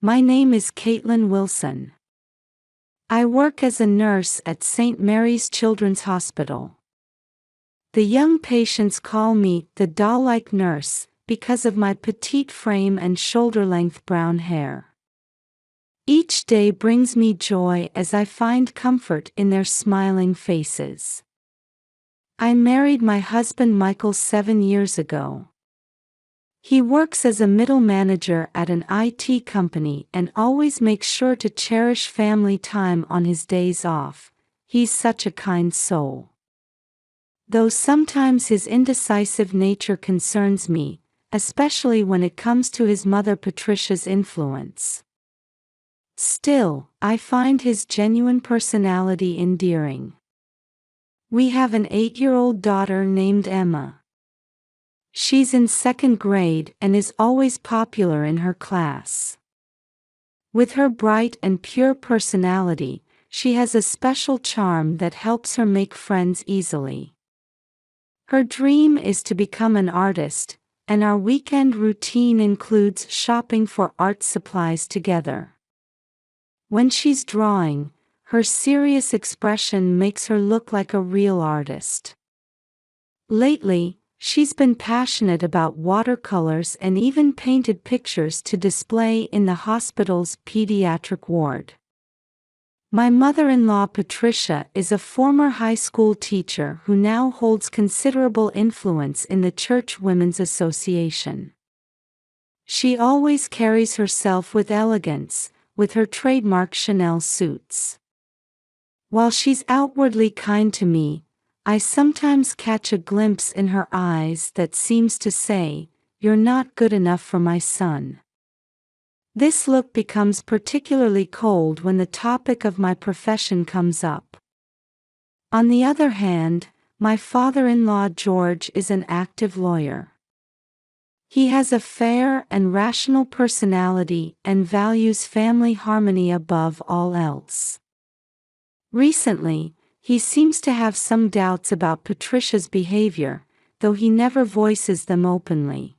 My name is Caitlin Wilson. I work as a nurse at St. Mary's Children's Hospital. The young patients call me the doll-like nurse because of my petite frame and shoulder-length brown hair. Each day brings me joy as I find comfort in their smiling faces. I married my husband Michael 7 years ago. He works as a middle manager at an IT company and always makes sure to cherish family time on his days off. He's such a kind soul. Though sometimes his indecisive nature concerns me, especially when it comes to his mother Patricia's influence. Still, I find his genuine personality endearing. We have an 8-year-old daughter named Emma. She's in 2nd grade and is always popular in her class. With her bright and pure personality, she has a special charm that helps her make friends easily. Her dream is to become an artist, and our weekend routine includes shopping for art supplies together. When she's drawing, her serious expression makes her look like a real artist. Lately, she's been passionate about watercolors and even painted pictures to display in the hospital's pediatric ward. My mother-in-law Patricia is a former high school teacher who now holds considerable influence in the Church Women's Association. She always carries herself with elegance, with her trademark Chanel suits. While she's outwardly kind to me, I sometimes catch a glimpse in her eyes that seems to say, "You're not good enough for my son." This look becomes particularly cold when the topic of my profession comes up. On the other hand, my father-in-law George is an active lawyer. He has a fair and rational personality and values family harmony above all else. Recently, he seems to have some doubts about Patricia's behavior, though he never voices them openly.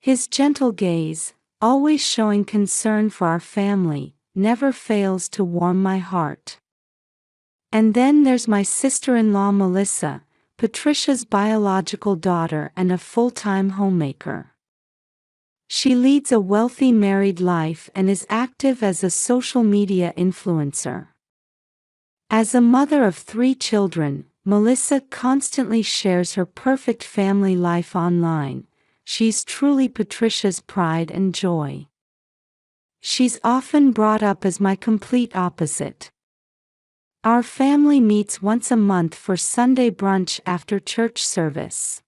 His gentle gaze, always showing concern for our family, never fails to warm my heart. And then there's my sister-in-law Melissa, Patricia's biological daughter and a full-time homemaker. She leads a wealthy married life and is active as a social media influencer. As a mother of 3 children, Melissa constantly shares her perfect family life online. She's truly Patricia's pride and joy. She's often brought up as my complete opposite. Our family meets once a month for Sunday brunch after church service.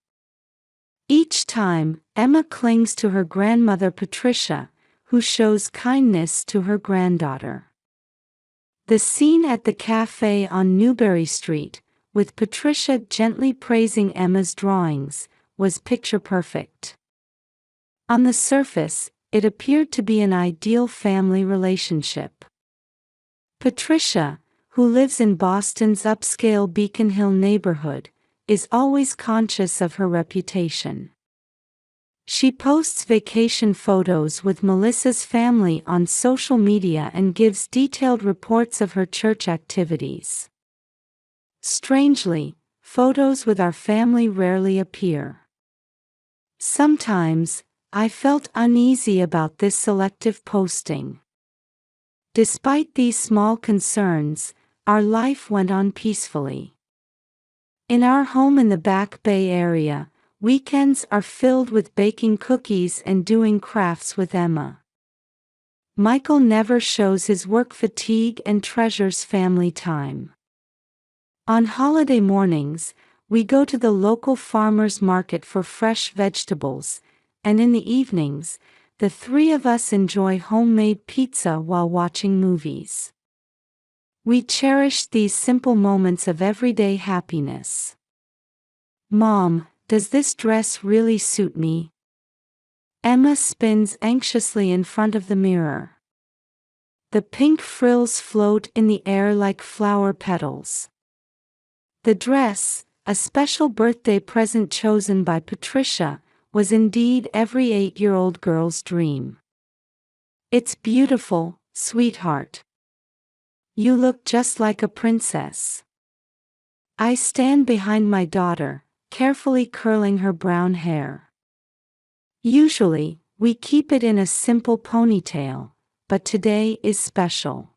Each time, Emma clings to her grandmother Patricia, who shows kindness to her granddaughter. The scene at the cafe on Newbury Street, with Patricia gently praising Emma's drawings, was picture-perfect. On the surface, it appeared to be an ideal family relationship. Patricia, who lives in Boston's upscale Beacon Hill neighborhood, is always conscious of her reputation. She posts vacation photos with Melissa's family on social media and gives detailed reports of her church activities. Strangely, photos with our family rarely appear. Sometimes, I felt uneasy about this selective posting. Despite these small concerns, our life went on peacefully. In our home in the Back Bay area, weekends are filled with baking cookies and doing crafts with Emma. Michael never shows his work fatigue and treasures family time. On holiday mornings, we go to the local farmers market for fresh vegetables, and in the evenings, the 3 of us enjoy homemade pizza while watching movies. We cherish these simple moments of everyday happiness. "Mom, does this dress really suit me?" Emma spins anxiously in front of the mirror. The pink frills float in the air like flower petals. The dress, a special birthday present chosen by Patricia, was indeed every 8-year-old girl's dream. It's beautiful, sweetheart. You look just like a princess. I stand behind my daughter, carefully curling her brown hair. Usually, we keep it in a simple ponytail, but today is special.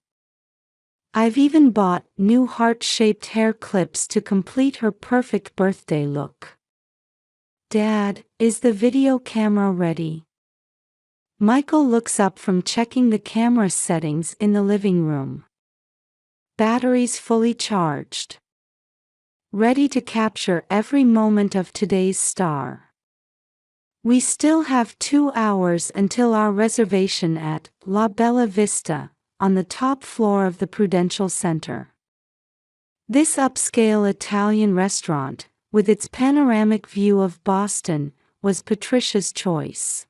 I've even bought new heart-shaped hair clips to complete her perfect birthday look. Dad, is the video camera ready? Michael looks up from checking the camera settings in the living room. Batteries fully charged. Ready to capture every moment of today's star. We still have 2 hours until our reservation at La Bella Vista, on the top floor of the Prudential Center. This upscale Italian restaurant, with its panoramic view of Boston, was Patricia's choice.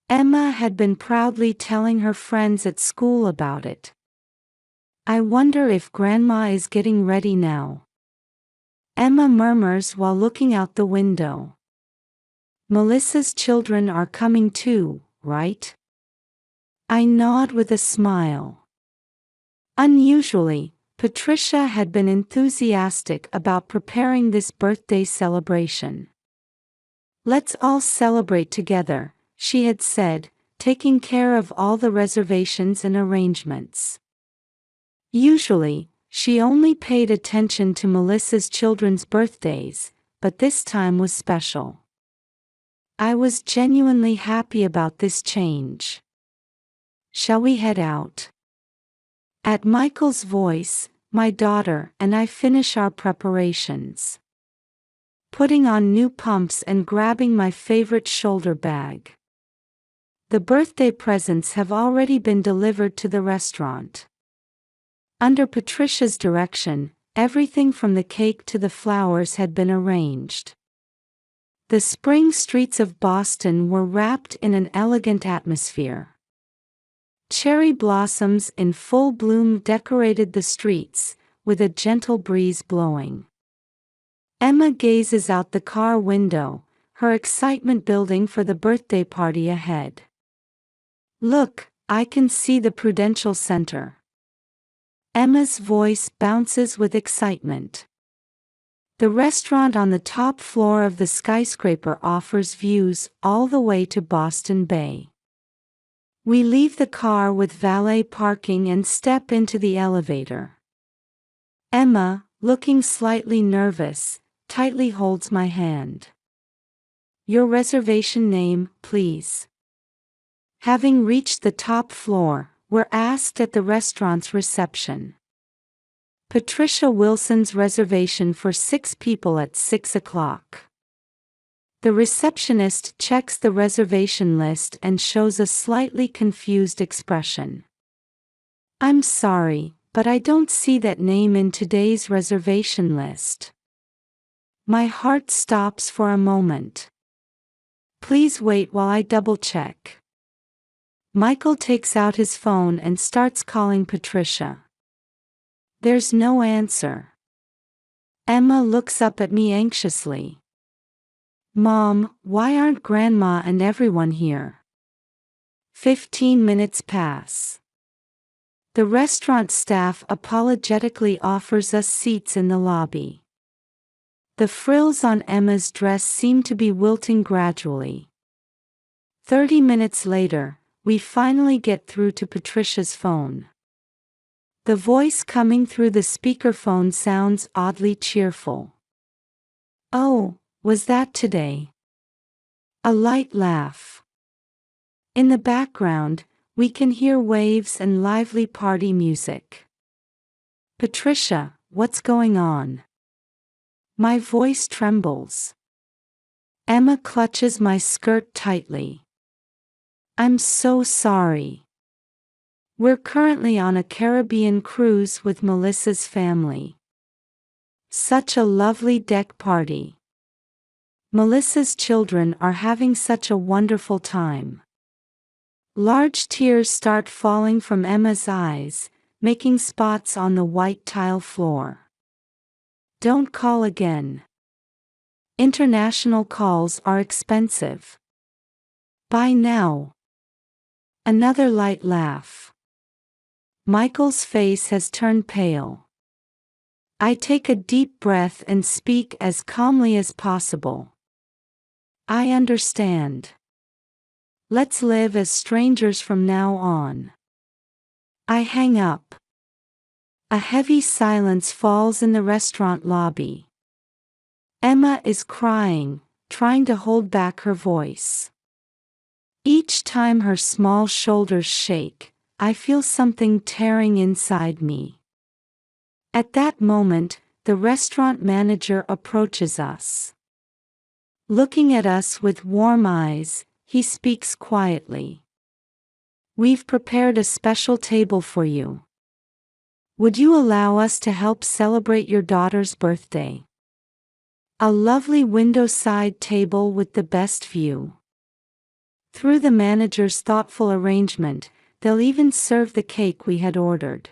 Emma had been proudly telling her friends at school about it. I wonder if Grandma is getting ready now. Emma murmurs while looking out the window. Melissa's children are coming too, right? I nod with a smile. Unusually, Patricia had been enthusiastic about preparing this birthday celebration. Let's all celebrate together, she had said, taking care of all the reservations and arrangements. Usually, she only paid attention to Melissa's children's birthdays, but this time was special. I was genuinely happy about this change. Shall we head out? At Michael's voice, my daughter and I finish our preparations. Putting on new pumps and grabbing my favorite shoulder bag. The birthday presents have already been delivered to the restaurant. Under Patricia's direction, everything from the cake to the flowers had been arranged. The spring streets of Boston were wrapped in an elegant atmosphere. Cherry blossoms in full bloom decorated the streets, with a gentle breeze blowing. Emma gazes out the car window, her excitement building for the birthday party ahead. Look, I can see the Prudential Center. Emma's voice bounces with excitement. The restaurant on the top floor of the skyscraper offers views all the way to Boston Bay. We leave the car with valet parking and step into the elevator. Emma, looking slightly nervous, tightly holds my hand. Your reservation name, please. Having reached the top floor, we're asked at the restaurant's reception. Patricia Wilson's reservation for 6 people at 6 o'clock. The receptionist checks the reservation list and shows a slightly confused expression. I'm sorry, but I don't see that name in today's reservation list. My heart stops for a moment. Please wait while I double-check. Michael takes out his phone and starts calling Patricia. There's no answer. Emma looks up at me anxiously. Mom, why aren't Grandma and everyone here? 15 minutes pass. The restaurant staff apologetically offers us seats in the lobby. The frills on Emma's dress seem to be wilting gradually. 30 minutes later, we finally get through to Patricia's phone. The voice coming through the speakerphone sounds oddly cheerful. Oh, was that today? A light laugh. In the background, we can hear waves and lively party music. Patricia, what's going on? My voice trembles. Emma clutches my skirt tightly. I'm so sorry. We're currently on a Caribbean cruise with Melissa's family. Such a lovely deck party. Melissa's children are having such a wonderful time. Large tears start falling from Emma's eyes, making spots on the white tile floor. Don't call again. International calls are expensive. Bye now. Another light laugh. Michael's face has turned pale. I take a deep breath and speak as calmly as possible. I understand. Let's live as strangers from now on. I hang up. A heavy silence falls in the restaurant lobby. Emma is crying, trying to hold back her voice. Each time her small shoulders shake, I feel something tearing inside me. At that moment, the restaurant manager approaches us. Looking at us with warm eyes, he speaks quietly. We've prepared a special table for you. Would you allow us to help celebrate your daughter's birthday? A lovely window-side table with the best view. Through the manager's thoughtful arrangement, they'll even serve the cake we had ordered.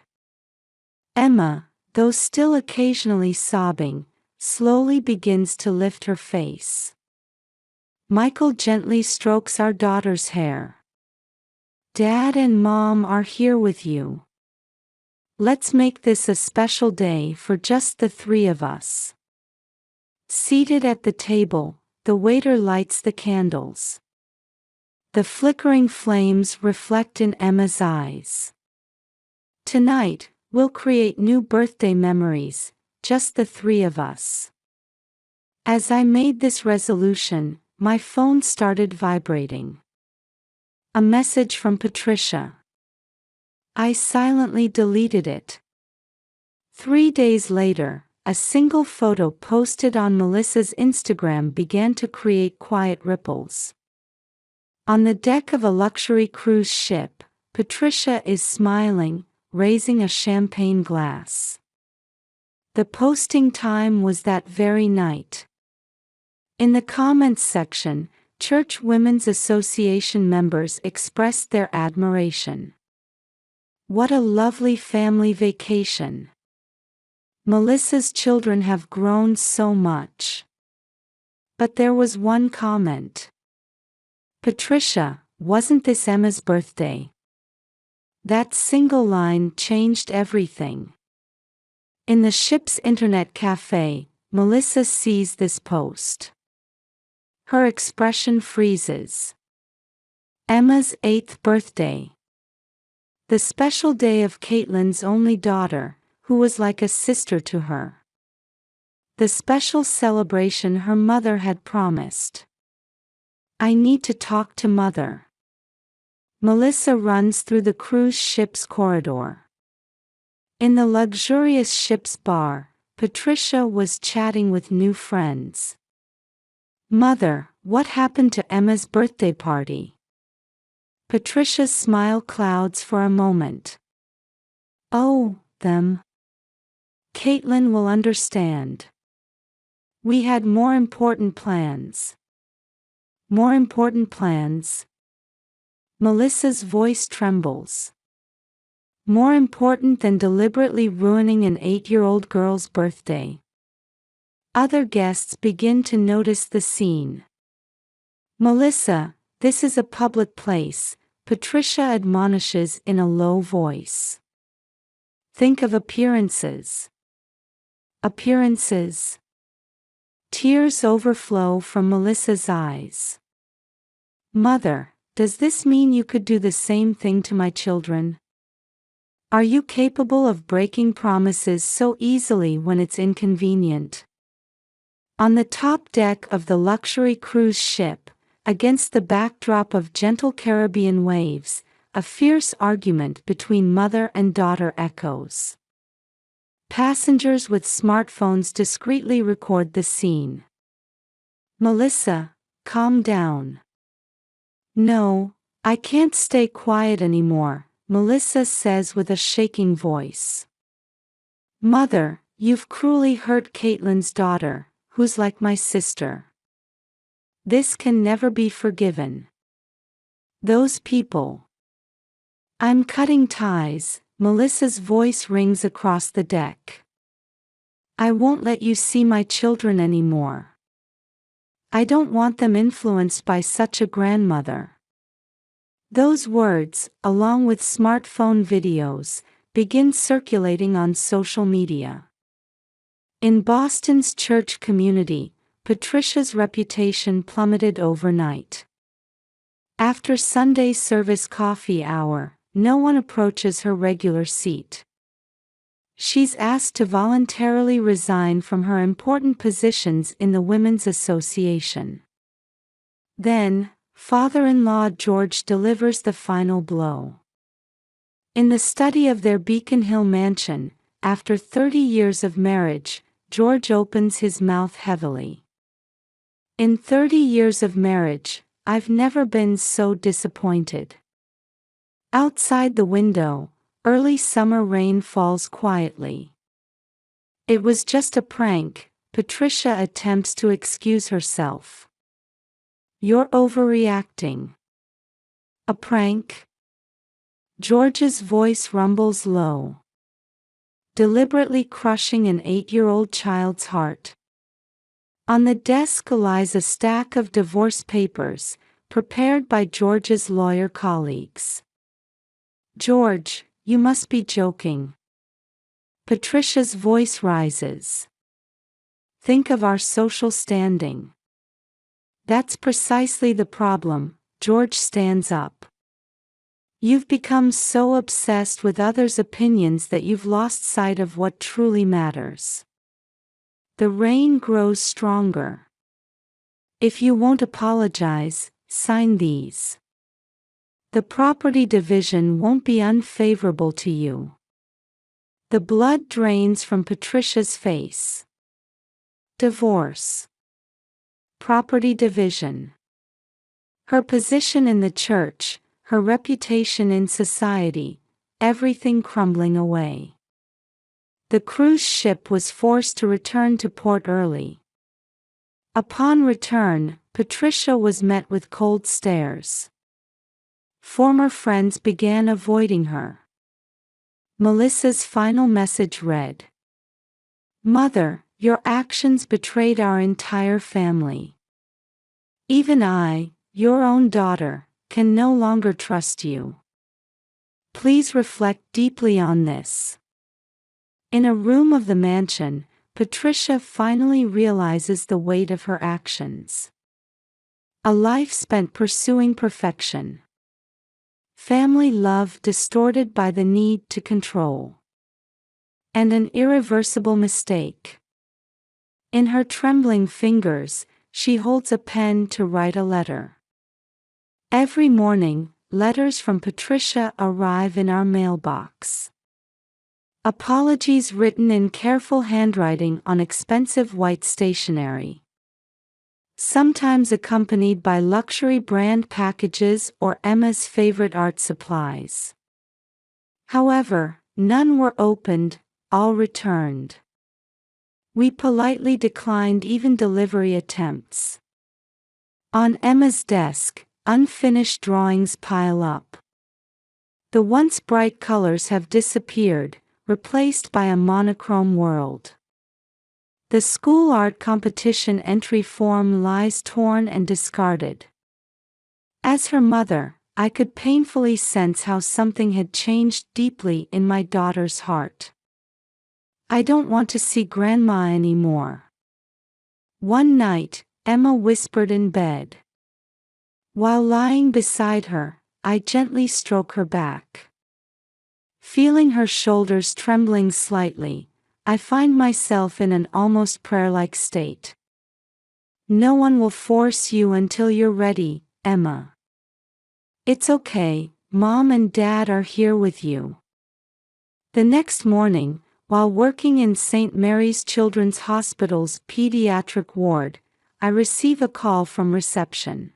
Emma, though still occasionally sobbing, slowly begins to lift her face. Michael gently strokes our daughter's hair. Dad and Mom are here with you. Let's make this a special day for just the three of us. Seated at the table, the waiter lights the candles. The flickering flames reflect in Emma's eyes. Tonight, we'll create new birthday memories, just the three of us. As I made this resolution, my phone started vibrating. A message from Patricia. I silently deleted it. 3 days later, a single photo posted on Melissa's Instagram began to create quiet ripples. On the deck of a luxury cruise ship, Patricia is smiling, raising a champagne glass. The posting time was that very night. In the comments section, Church Women's Association members expressed their admiration. What a lovely family vacation. Melissa's children have grown so much. But there was one comment. Patricia, wasn't this Emma's birthday? That single line changed everything. In the ship's internet cafe, Melissa sees this post. Her expression freezes. Emma's 8th birthday. The special day of Caitlin's only daughter, who was like a sister to her. The special celebration her mother had promised. I need to talk to Mother. Melissa runs through the cruise ship's corridor. In the luxurious ship's bar, Patricia was chatting with new friends. Mother, what happened to Emma's birthday party? Patricia's smile clouds for a moment. Oh, them. Caitlin will understand. We had more important plans. More important plans? Melissa's voice trembles. More important than deliberately ruining an 8-year-old girl's birthday. Other guests begin to notice the scene. Melissa, this is a public place, Patricia admonishes in a low voice. Think of appearances. Appearances. Tears overflow from Melissa's eyes. Mother, does this mean you could do the same thing to my children? Are you capable of breaking promises so easily when it's inconvenient? On the top deck of the luxury cruise ship, against the backdrop of gentle Caribbean waves, a fierce argument between mother and daughter echoes. Passengers with smartphones discreetly record the scene. Melissa, calm down. No, I can't stay quiet anymore, Melissa says with a shaking voice. Mother, you've cruelly hurt Caitlin's daughter, who's like my sister. This can never be forgiven. Those people. I'm cutting ties, Melissa's voice rings across the deck. I won't let you see my children anymore. I don't want them influenced by such a grandmother. Those words, along with smartphone videos, begin circulating on social media. In Boston's church community, Patricia's reputation plummeted overnight. After Sunday service coffee hour, no one approaches her regular seat. She's asked to voluntarily resign from her important positions in the Women's Association. Then, father-in-law George delivers the final blow. In the study of their Beacon Hill mansion, after 30 years of marriage, George opens his mouth heavily. In 30 years of marriage, I've never been so disappointed. Outside the window, early summer rain falls quietly. It was just a prank, Patricia attempts to excuse herself. You're overreacting. A prank? George's voice rumbles low, deliberately crushing an 8-year-old child's heart. On the desk lies a stack of divorce papers, prepared by George's lawyer colleagues. George, you must be joking. Patricia's voice rises. Think of our social standing. That's precisely the problem, George stands up. You've become so obsessed with others' opinions that you've lost sight of what truly matters. The rain grows stronger. If you won't apologize, sign these. The property division won't be unfavorable to you. The blood drains from Patricia's face. Divorce. Property division. Her position in the church, her reputation in society, everything crumbling away. The cruise ship was forced to return to port early. Upon return, Patricia was met with cold stares. Former friends began avoiding her. Melissa's final message read, "Mother, your actions betrayed our entire family. Even I, your own daughter, can no longer trust you. Please reflect deeply on this." In a room of the mansion, Patricia finally realizes the weight of her actions. A life spent pursuing perfection. Family love distorted by the need to control. And an irreversible mistake. In her trembling fingers, she holds a pen to write a letter. Every morning, letters from Patricia arrive in our mailbox. Apologies written in careful handwriting on expensive white stationery. Sometimes accompanied by luxury brand packages or Emma's favorite art supplies. However, none were opened, all returned. We politely declined even delivery attempts. On Emma's desk, unfinished drawings pile up. The once bright colors have disappeared, replaced by a monochrome world. The school art competition entry form lies torn and discarded. As her mother, I could painfully sense how something had changed deeply in my daughter's heart. I don't want to see Grandma anymore. One night, Emma whispered in bed. While lying beside her, I gently stroke her back. Feeling her shoulders trembling slightly, I find myself in an almost prayer-like state. No one will force you until you're ready, Emma. It's okay, Mom and Dad are here with you. The next morning, while working in St. Mary's Children's Hospital's pediatric ward, I receive a call from reception.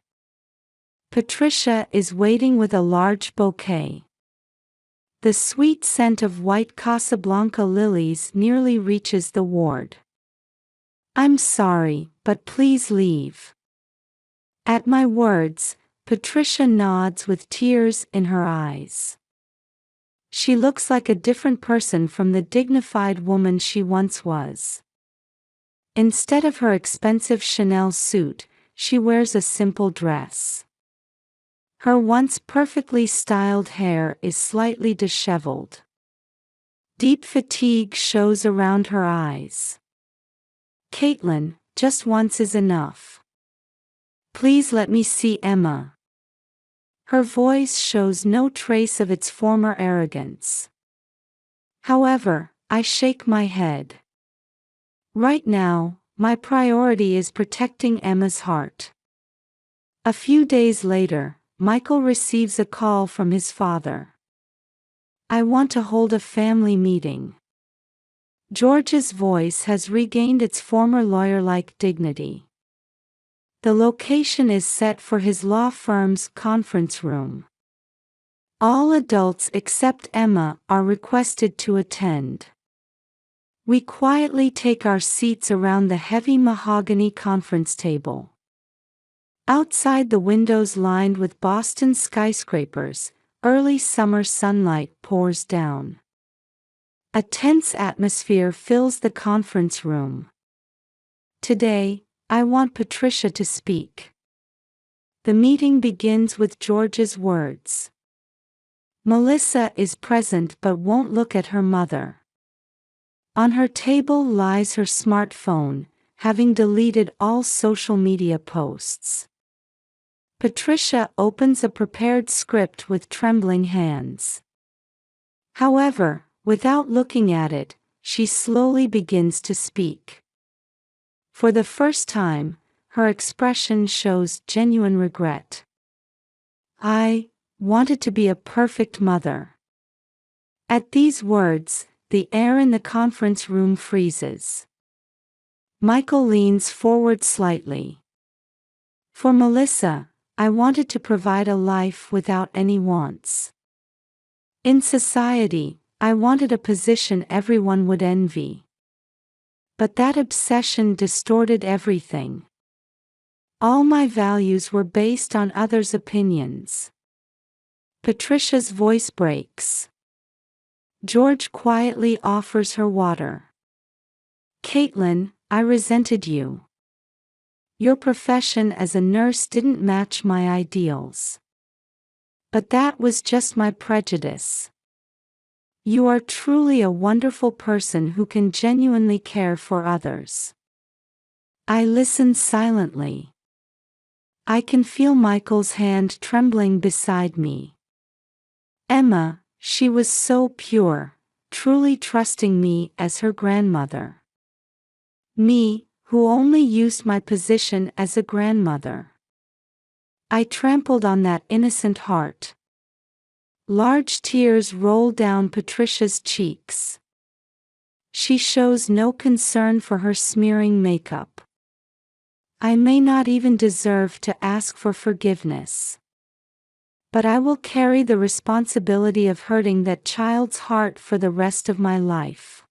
Patricia is waiting with a large bouquet. The sweet scent of white Casablanca lilies nearly reaches the ward. I'm sorry, but please leave. At my words, Patricia nods with tears in her eyes. She looks like a different person from the dignified woman she once was. Instead of her expensive Chanel suit, she wears a simple dress. Her once perfectly styled hair is slightly disheveled. Deep fatigue shows around her eyes. "Caitlin, just once is enough. Please let me see Emma." Her voice shows no trace of its former arrogance. However, I shake my head. Right now, my priority is protecting Emma's heart. A few days later, Michael receives a call from his father. "I want to hold a family meeting." George's voice has regained its former lawyer-like dignity. The location is set for his law firm's conference room. All adults except Emma are requested to attend. We quietly take our seats around the heavy mahogany conference table. Outside, the windows lined with Boston skyscrapers, early summer sunlight pours down. A tense atmosphere fills the conference room. "Today, I want Patricia to speak." The meeting begins with George's words. Melissa is present but won't look at her mother. On her table lies her smartphone, having deleted all social media posts. Patricia opens a prepared script with trembling hands. However, without looking at it, she slowly begins to speak. For the first time, her expression shows genuine regret. "I wanted to be a perfect mother." At these words, the air in the conference room freezes. Michael leans forward slightly. "For Melissa, I wanted to provide a life without any wants. In society, I wanted a position everyone would envy. But that obsession distorted everything. All my values were based on others' opinions." Patricia's voice breaks. George quietly offers her water. "Caitlin, I resented you. Your profession as a nurse didn't match my ideals. But that was just my prejudice. You are truly a wonderful person who can genuinely care for others." I listen silently. I can feel Michael's hand trembling beside me. Emma, she was so pure, truly trusting me as her grandmother. Me, who only used my position as a grandmother. I trampled on that innocent heart. Large tears roll down Patricia's cheeks. She shows no concern for her smearing makeup. I may not even deserve to ask for forgiveness. But I will carry the responsibility of hurting that child's heart for the rest of my life.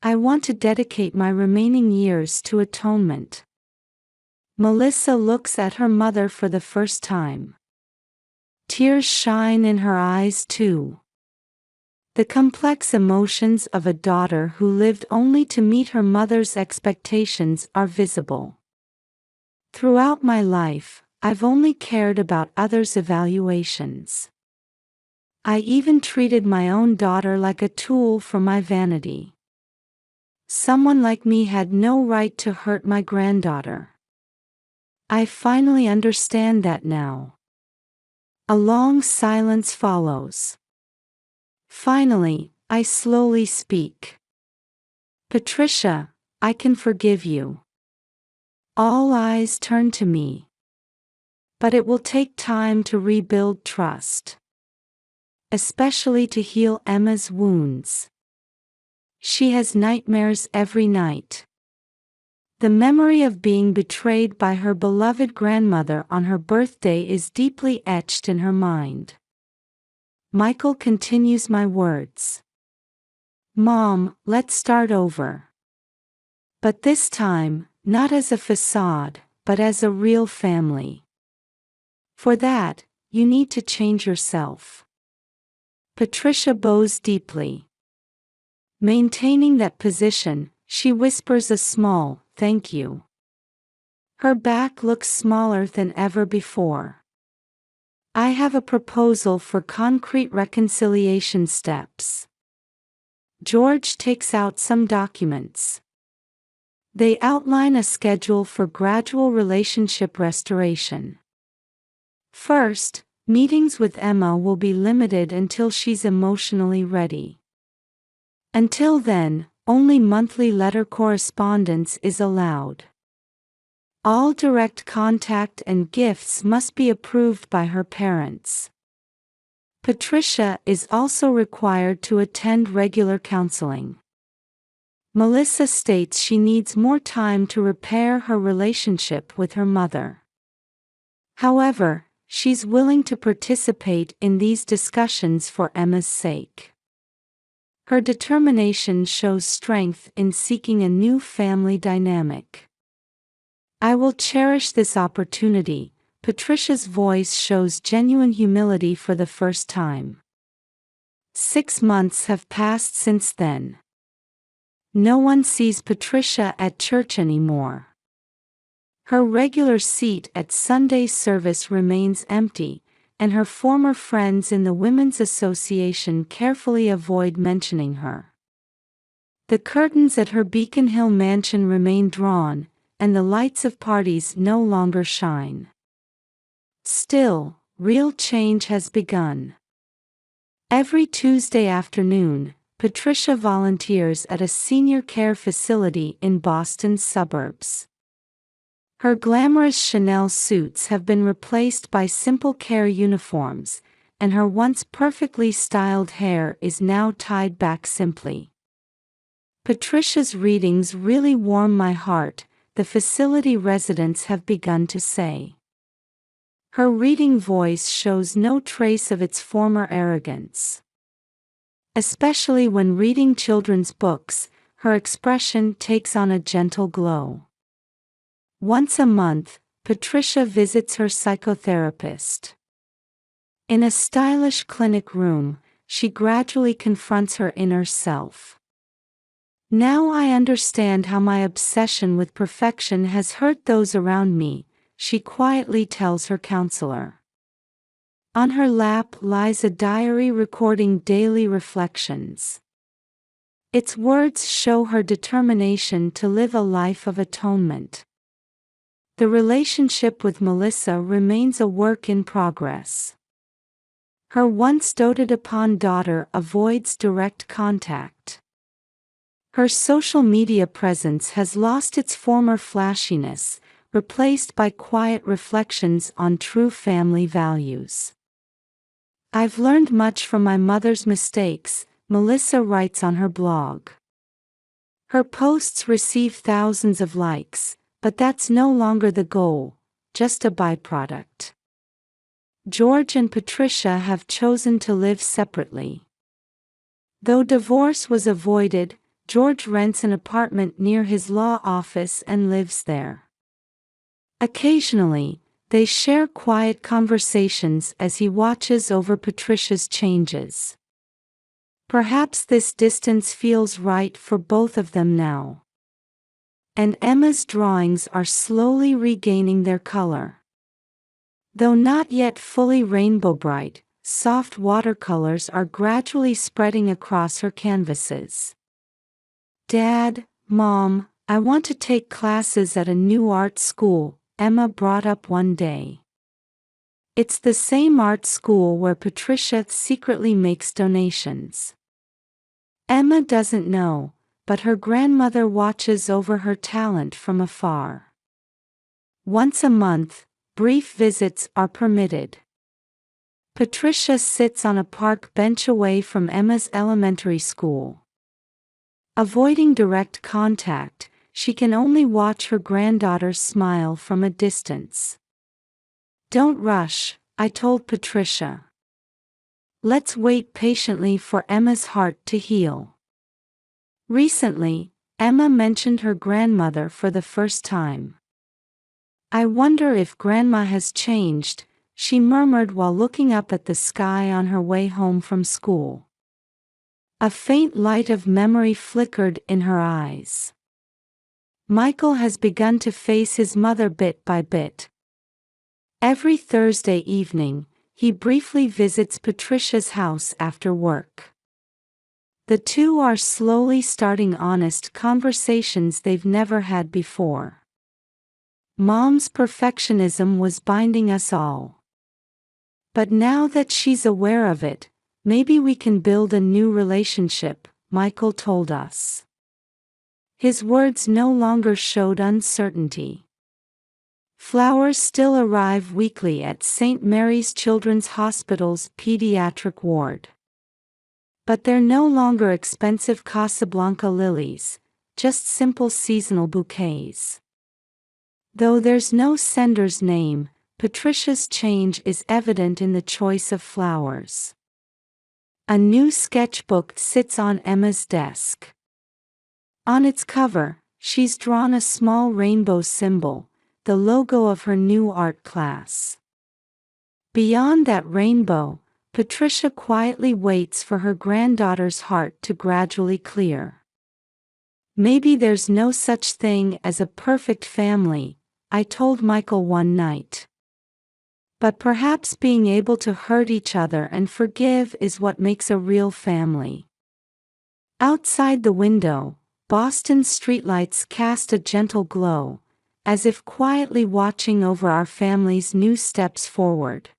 I want to dedicate my remaining years to atonement. Melissa looks at her mother for the first time. Tears shine in her eyes too. The complex emotions of a daughter who lived only to meet her mother's expectations are visible. Throughout my life, I've only cared about others' evaluations. I even treated my own daughter like a tool for my vanity. Someone like me had no right to hurt my granddaughter. I finally understand that now. A long silence follows. Finally, I slowly speak. "Patricia, I can forgive you." All eyes turn to me. But it will take time to rebuild trust. Especially to heal Emma's wounds. She has nightmares every night. The memory of being betrayed by her beloved grandmother on her birthday is deeply etched in her mind. Michael continues my words. "Mom, let's start over. But this time, not as a facade, but as a real family. For that, you need to change yourself." Patricia bows deeply. Maintaining that position, she whispers a small, "Thank you." Her back looks smaller than ever before. I have a proposal for concrete reconciliation steps. George takes out some documents. They outline a schedule for gradual relationship restoration. First, meetings with Emma will be limited until she's emotionally ready. Until then, only monthly letter correspondence is allowed. All direct contact and gifts must be approved by her parents. Patricia is also required to attend regular counseling. Melissa states she needs more time to repair her relationship with her mother. However, she's willing to participate in these discussions for Emma's sake. Her determination shows strength in seeking a new family dynamic. I will cherish this opportunity. Patricia's voice shows genuine humility for the first time. 6 months have passed since then. No one sees Patricia at church anymore. Her regular seat at Sunday service remains empty, and her former friends in the Women's Association carefully avoid mentioning her. The curtains at her Beacon Hill mansion remain drawn, and the lights of parties no longer shine. Still, real change has begun. Every Tuesday afternoon, Patricia volunteers at a senior care facility in Boston's suburbs. Her glamorous Chanel suits have been replaced by simple care uniforms, and her once perfectly styled hair is now tied back simply. Patricia's readings really warm my heart, the facility residents have begun to say. Her reading voice shows no trace of its former arrogance. Especially when reading children's books, her expression takes on a gentle glow. Once a month, Patricia visits her psychotherapist. In a stylish clinic room, she gradually confronts her inner self. Now I understand how my obsession with perfection has hurt those around me, she quietly tells her counselor. On her lap lies a diary recording daily reflections. Its words show her determination to live a life of atonement. The relationship with Melissa remains a work in progress. Her once doted-upon daughter avoids direct contact. Her social media presence has lost its former flashiness, replaced by quiet reflections on true family values. I've learned much from my mother's mistakes, Melissa writes on her blog. Her posts receive thousands of likes, but that's no longer the goal, just a byproduct. George and Patricia have chosen to live separately. Though divorce was avoided, George rents an apartment near his law office and lives there. Occasionally, they share quiet conversations as he watches over Patricia's changes. Perhaps this distance feels right for both of them now. And Emma's drawings are slowly regaining their color. Though not yet fully rainbow bright, soft watercolors are gradually spreading across her canvases. Dad, Mom, I want to take classes at a new art school, Emma brought up one day. It's the same art school where Patricia secretly makes donations. Emma doesn't know, but her grandmother watches over her talent from afar. Once a month, brief visits are permitted. Patricia sits on a park bench away from Emma's elementary school. Avoiding direct contact, she can only watch her granddaughter smile from a distance. Don't rush, I told Patricia. Let's wait patiently for Emma's heart to heal. Recently, Emma mentioned her grandmother for the first time. I wonder if Grandma has changed, she murmured while looking up at the sky on her way home from school. A faint light of memory flickered in her eyes. Michael has begun to face his mother bit by bit. Every Thursday evening, he briefly visits Patricia's house after work. The two are slowly starting honest conversations they've never had before. Mom's perfectionism was binding us all. But now that she's aware of it, maybe we can build a new relationship, Michael told us. His words no longer showed uncertainty. Flowers still arrive weekly at St. Mary's Children's Hospital's pediatric ward. But they're no longer expensive Casablanca lilies, just simple seasonal bouquets. Though there's no sender's name, Patricia's change is evident in the choice of flowers. A new sketchbook sits on Emma's desk. On its cover, she's drawn a small rainbow symbol, the logo of her new art class. Beyond that rainbow, Patricia quietly waits for her granddaughter's heart to gradually clear. Maybe there's no such thing as a perfect family, I told Michael one night. But perhaps being able to hurt each other and forgive is what makes a real family. Outside the window, Boston's streetlights cast a gentle glow, as if quietly watching over our family's new steps forward.